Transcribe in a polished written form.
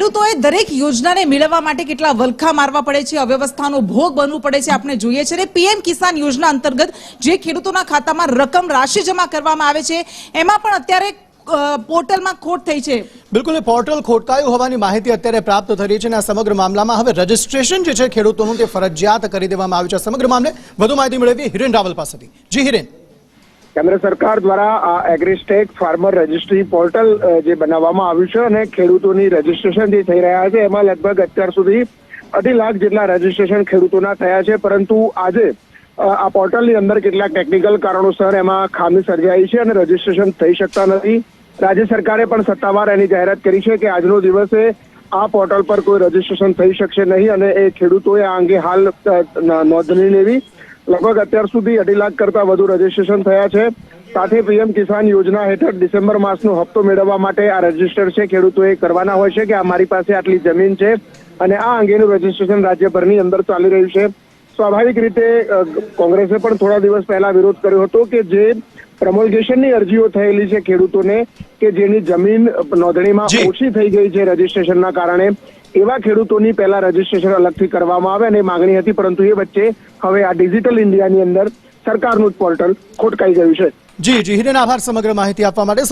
ખેડૂતોએ દરેક યોજનાને મેળવવા માટે કેટલા વલખા મારવા પડે છે, અવ્યવસ્થાનો ભોગ બનવું પડે છે, આપણે જોઈએ છે। પીએમ કિસાન યોજના અંતર્ગત જે ખેડૂતોના ખાતામાં રકમ રાશિ જમા કરવામાં આવે છે એમાં પણ અત્યારે પોર્ટલમાં ખોટ થઈ છે। બિલકુલ એ પોર્ટલ ખોટકાયું હોવાની માહિતી અત્યારે પ્રાપ્ત થઈ રહી છે અને આ સમગ્ર મામલામાં હવે રજીસ્ટ્રેશન જે છે ખેડૂતોનું તે ફરજિયાત કરી દેવામાં આવ્યું છે। સમગ્ર મામલે વધુ માહિતી મેળવી હિરેન રાવલ પાસેથી। જી હિરેન, કેન્દ્ર સરકાર દ્વારા આ એગ્રીસ્ટેક ફાર્મર રજિસ્ટ્રી પોર્ટલ જે બનાવવામાં આવ્યું છે અને ખેડૂતોની રજીસ્ટ્રેશન જે થઈ રહ્યા છે એમાં લગભગ અત્યાર સુધી 2.5 લાખ જેટલા રજીસ્ટ્રેશન ખેડૂતોના થયા છે, પરંતુ આજે આ પોર્ટલની અંદર કેટલાક ટેકનિકલ કારણોસર એમાં ખામી સર્જાઈ છે અને રજીસ્ટ્રેશન થઈ શકતા નથી। રાજ્ય સરકારે પણ સત્તાવાર એની જાહેરાત કરી છે કે આજનો દિવસે આ પોર્ટલ પર કોઈ રજીસ્ટ્રેશન થઈ શકશે નહીં અને એ ખેડૂતોએ આ અંગે હાલ નોંધણી લેવી। લગભગ અત્યાર સુધી 2.5 લાખ કરતા વધુ રજીસ્ટ્રેશન થયા છે। સાથે પીએમ કિસાન યોજના હેઠળ ડિસેમ્બર માસનો હપ્તો મેળવવા માટે આ રજીસ્ટર છે ખેડૂતોએ કરવાના હોય છે કે અમારી પાસે આટલી જમીન છે અને આ અંગેનું રજીસ્ટ્રેશન રાજ્યભરની અંદર ચાલી રહ્યું છે। સ્વાભાવિક રીતે કોંગ્રેસે પણ થોડા દિવસ પહેલા વિરોધ કર્યો હતો કે જે પ્રમોલ્ગેશનની અરજીઓ થયેલી છે ખેડૂતોને કે જેની જમીન નોંધણીમાં ઓછી થઈ ગઈ છે રજીસ્ટ્રેશનના કારણે, એવા ખેડૂતોની પહેલા રજીસ્ટ્રેશન અલગથી કરવામાં આવે અને માંગણી હતી, પરંતુ એ વચ્ચે હવે આ ડિજિટલ ઇન્ડિયાની અંદર સરકારનું જ પોર્ટલ ખોટકાઈ ગયું છે। જી હિરેન, આભાર સમગ્ર માહિતી આપવા માટે।